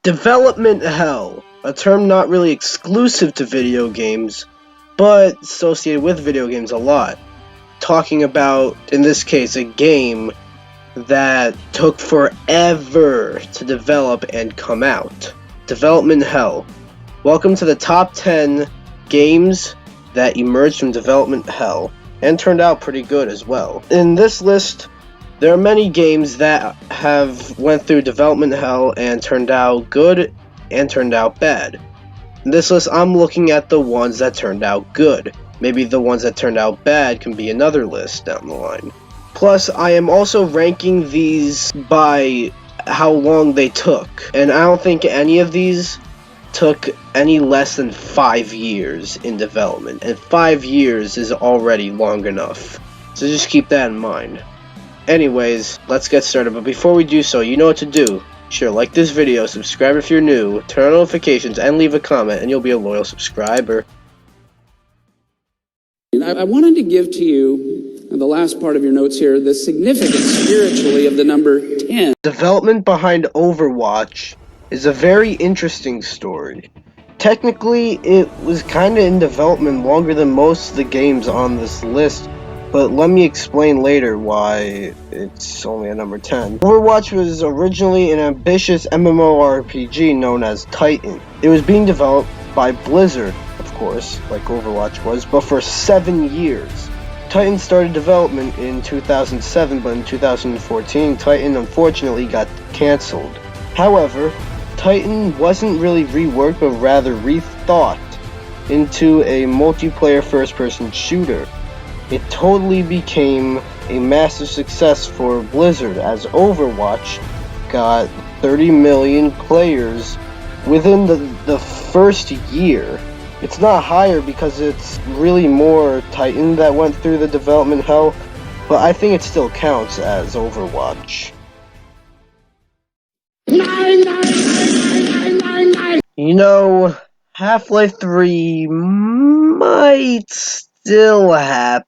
Development hell, a term not really exclusive to video games, but associated with video games a lot. Talking about, in this case, a game that took forever to develop and come out. Development hell. Welcome to the top 10 games that emerged from development hell, and turned out pretty good as well. In this list, there are many games that have went through development hell and turned out good and turned out bad. In this list, I'm looking at the ones that turned out good. Maybe the ones that turned out bad can be another list down the line. Plus, I am also ranking these by how long they took, and I don't think any of these took any less than 5 years in development, and 5 years is already long enough. So just keep that in mind. Anyways, let's get started, but before we do so, you know what to do. Sure, like this video, subscribe if you're new, turn on notifications, and leave a comment, and you'll be a loyal subscriber. I wanted to give to you, in the last part of your notes here, the significance spiritually of the number 10. Development behind Overwatch is a very interesting story. Technically, it was kinda in development longer than most of the games on this list, but let me explain later why it's only at number 10. Overwatch was originally an ambitious MMORPG known as Titan. It was being developed by Blizzard, of course, like Overwatch was, but for 7 years. Titan started development in 2007, but in 2014, Titan unfortunately got cancelled. However, Titan wasn't really reworked, but rather rethought into a multiplayer first-person shooter. It totally became a massive success for Blizzard, as Overwatch got 30 million players within the first year. It's not higher because it's really more Titan that went through the development hell, but I think it still counts as Overwatch. You know, Half-Life 3 might still happen.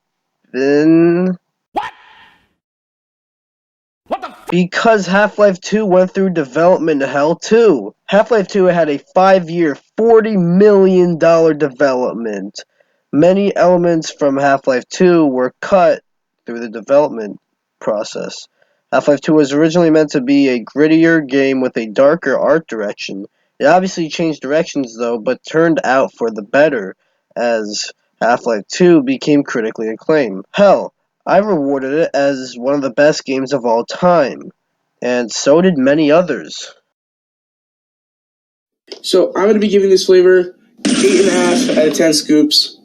Because Half-Life 2 went through development hell too. Half-Life 2 had a 5-year, $40 million development. Many elements from Half-Life 2 were cut through the development process. Half-Life 2 was originally meant to be a grittier game with a darker art direction. It obviously changed directions though, but turned out for the better, as Half-Life 2 became critically acclaimed. Hell, I rewarded it as one of the best games of all time, and so did many others. So I'm going to be giving this flavor 8.5 out of 10 scoops.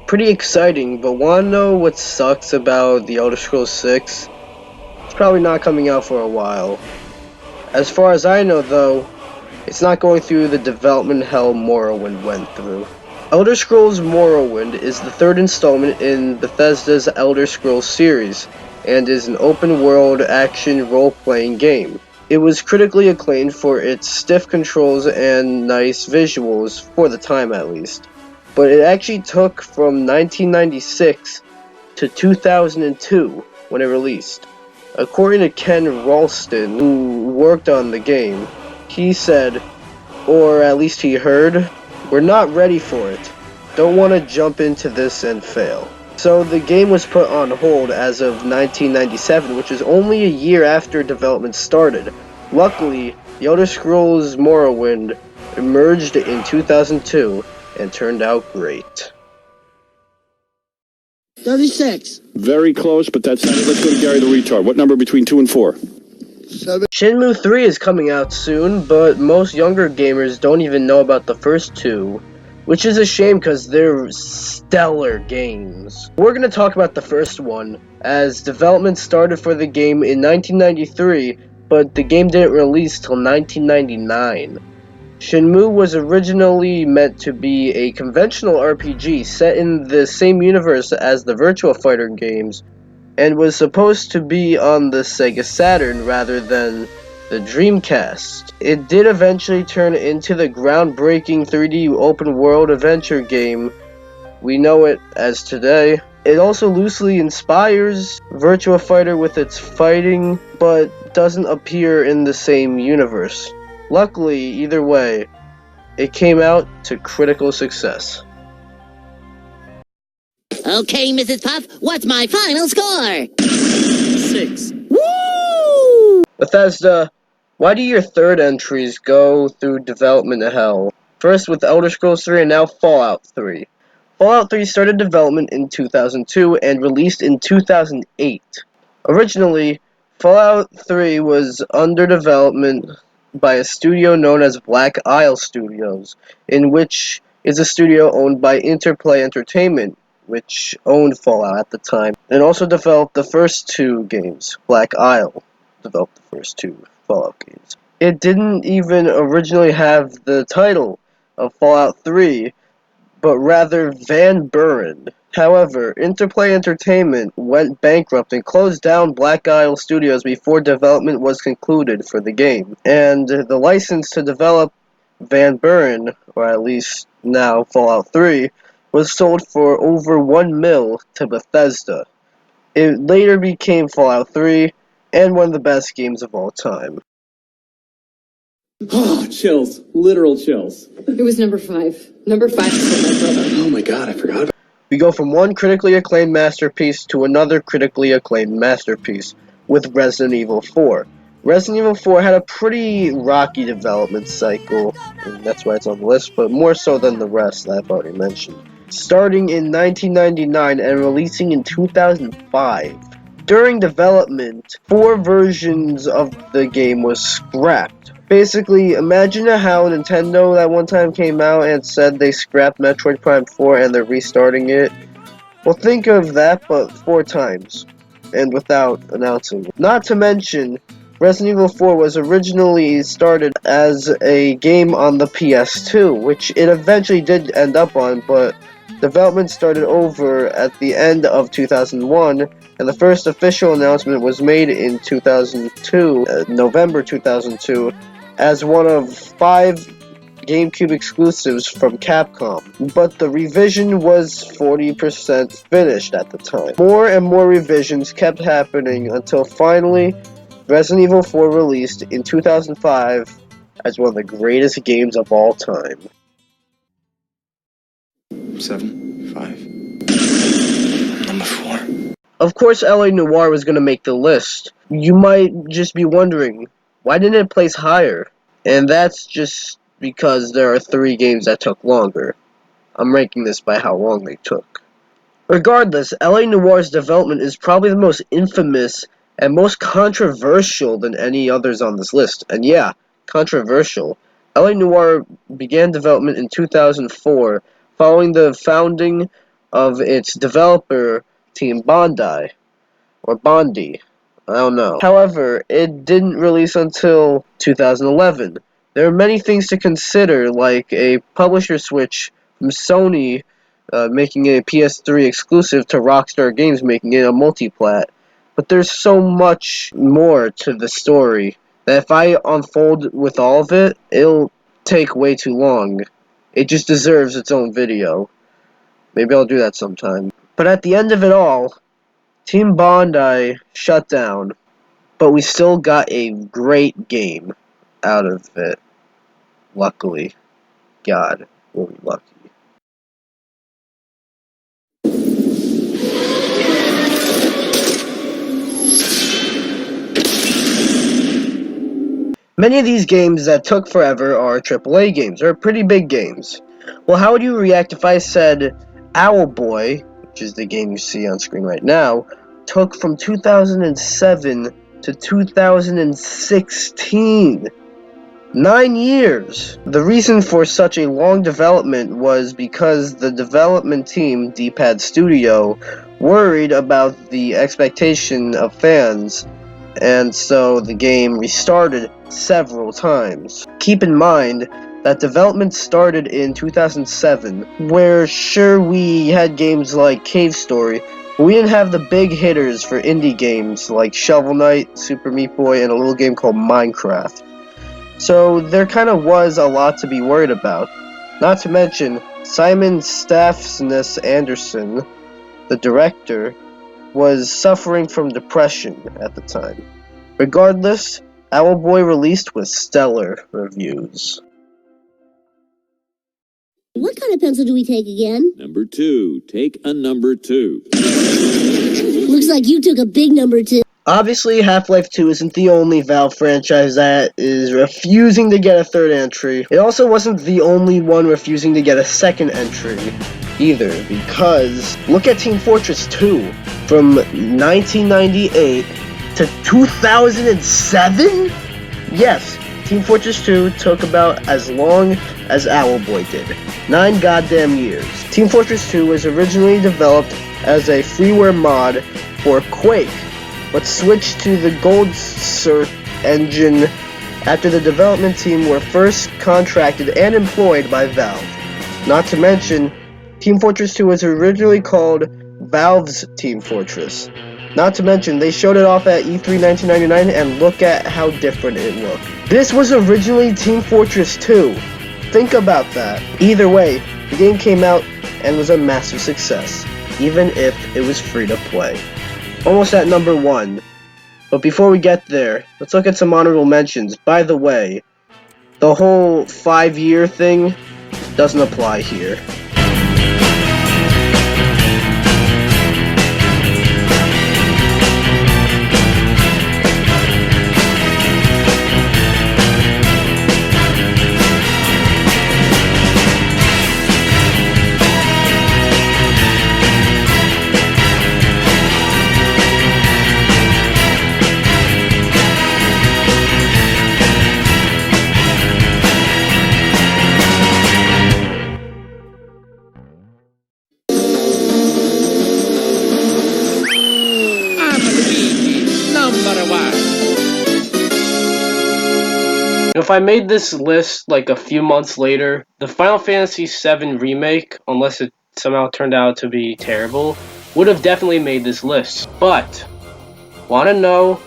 Pretty exciting, but wanna know what sucks about The Elder Scrolls 6? It's probably not coming out for a while. As far as I know though, it's not going through the development hell Morrowind went through. Elder Scrolls Morrowind is the third installment in Bethesda's Elder Scrolls series, and is an open-world action role-playing game. It was critically acclaimed for its stiff controls and nice visuals, for the time at least. But it actually took from 1996 to 2002 when it released. According to Ken Ralston, who worked on the game, he said, or at least he heard, "We're not ready for it. Don't want to jump into this and fail." So the game was put on hold as of 1997, which is only a year after development started. Luckily, The Elder Scrolls Morrowind emerged in 2002 and turned out great. 36. Very close, but that's not it. Let's go to Gary the Retard. What number between 2 and 4? 7. Shenmue 3 is coming out soon, but most younger gamers don't even know about the first two, which is a shame because they're stellar games. We're going to talk about the first one, as development started for the game in 1993, but the game didn't release till 1999. Shenmue was originally meant to be a conventional RPG set in the same universe as the Virtua Fighter games, and was supposed to be on the Sega Saturn rather than the Dreamcast. It did eventually turn into the groundbreaking 3D open-world adventure game we know it as today. It also loosely inspires Virtua Fighter with its fighting, but doesn't appear in the same universe. Luckily, either way, it came out to critical success. Okay, Mrs. Puff, what's my final score? 6. Bethesda, why do your third entries go through development hell? First with Elder Scrolls 3 and now Fallout 3. Fallout 3 started development in 2002 and released in 2008. Originally, Fallout 3 was under development by a studio known as Black Isle Studios, in which is a studio owned by Interplay Entertainment, which owned Fallout at the time, and also developed the first two games. Black Isle developed the first two Fallout games. It didn't even originally have the title of Fallout 3, but rather Van Buren. However, Interplay Entertainment went bankrupt and closed down Black Isle Studios before development was concluded for the game. And the license to develop Van Buren, or at least now Fallout 3, was sold for over $1 million to Bethesda. It later became Fallout 3, and one of the best games of all time. Oh, chills. Literal chills. It was number 5. Number 5 for my brother. Oh my god, I forgot about We go from one critically acclaimed masterpiece to another critically acclaimed masterpiece with Resident Evil 4. Resident Evil 4 had a pretty rocky development cycle, and that's why it's on the list, but more so than the rest that I've already mentioned. Starting in 1999 and releasing in 2005. During development, 4 versions of the game was scrapped. Basically, imagine how Nintendo that one time came out and said they scrapped Metroid Prime 4 and they're restarting it. Well, think of that, but 4 times, and without announcing it. Not to mention, Resident Evil 4 was originally started as a game on the PS2, which it eventually did end up on, but development started over at the end of 2001, and the first official announcement was made in 2002, November 2002, as one of 5 GameCube exclusives from Capcom. But the revision was 40% finished at the time. More and more revisions kept happening until finally Resident Evil 4 released in 2005 as one of the greatest games of all time. 7, 5. Number 4. Of course, A.Noire was going to make the list. You might just be wondering, why didn't it place higher? And that's just because there are 3 games that took longer. I'm ranking this by how long they took. Regardless, A.Noire's development is probably the most infamous and most controversial than any others on this list. And yeah, controversial. A.Noire began development in 2004, following the founding of its developer team Bondi, or Bondi, I don't know. However, it didn't release until 2011. There are many things to consider, like a publisher switch from Sony making it a PS3 exclusive to Rockstar Games making it a multiplat. But there's so much more to the story that if I unfold with all of it, it'll take way too long. It just deserves its own video. Maybe I'll do that sometime. But at the end of it all, Team Bondi shut down, but we still got a great game out of it. Luckily. God, were we lucky. Many of these games that took forever are AAA games, or pretty big games. Well, how would you react if I said Owlboy, which is the game you see on screen right now, took from 2007 to 2016? 9 years! The reason for such a long development was because the development team, D-Pad Studio, worried about the expectation of fans, and so the game restarted several times. Keep in mind that development started in 2007, where sure we had games like Cave Story, but we didn't have the big hitters for indie games like Shovel Knight, Super Meat Boy, and a little game called Minecraft. So there kind of was a lot to be worried about. Not to mention, Simon Staffness Anderson, the director, was suffering from depression at the time. Regardless, Owlboy released with stellar reviews. What kind of pencil do we take again? Number 2. Take a number 2. Looks like you took a big number 2. Obviously, Half-Life 2 isn't the only Valve franchise that is refusing to get a third entry. It also wasn't the only one refusing to get a second entry either, because look at Team Fortress 2. From 1998 to 2007? Yes, Team Fortress 2 took about as long as Owlboy did. 9 goddamn years. Team Fortress 2 was originally developed as a freeware mod for Quake, but switched to the Gold Surf engine after the development team were first contracted and employed by Valve. Not to mention, Team Fortress 2 was originally called Valve's Team Fortress. Not to mention, they showed it off at E3 1999, and look at how different it looked. This was originally Team Fortress 2. Think about that. Either way, the game came out and was a massive success, even if it was free to play. Almost at number 1. But before we get there, let's look at some honorable mentions. By the way, the whole 5-year thing doesn't apply here. If I made this list like a few months later, the Final Fantasy VII Remake, unless it somehow turned out to be terrible, would have definitely made this list. But, wanna know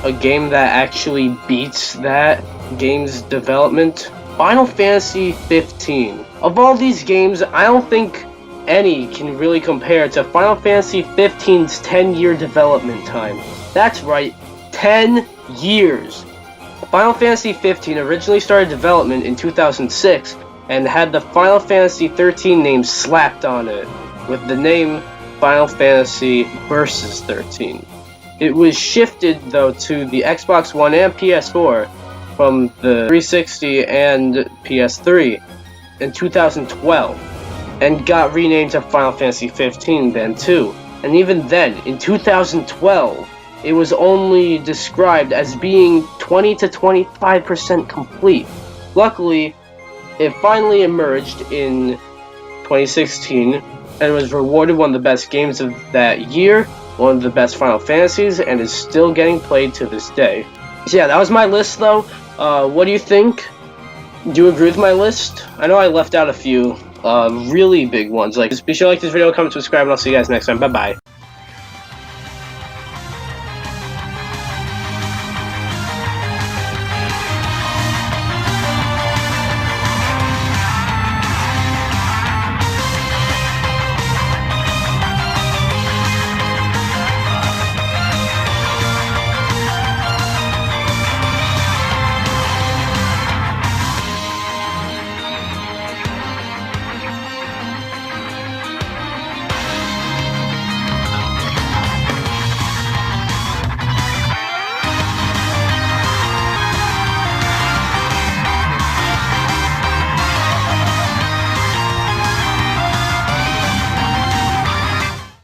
a game that actually beats that game's development? Final Fantasy 15. Of all these games, I don't think any can really compare to Final Fantasy 15's 10-year development time. That's right, 10 years! Final Fantasy 15 originally started development in 2006 and had the Final Fantasy 13 name slapped on it, with the name Final Fantasy Versus 13. It was shifted though to the Xbox One and PS4 from the 360 and PS3 in 2012, and got renamed to Final Fantasy 15 then too. And even then, in 2012, it was only described as being 20 to 25% complete. Luckily, it finally emerged in 2016 and was rewarded one of the best games of that year, one of the best Final Fantasies, and is still getting played to this day. So yeah, that was my list though. What do you think? Do you agree with my list? I know I left out a few really big ones. Like, be sure to like this video, comment, subscribe, and I'll see you guys next time. Bye bye.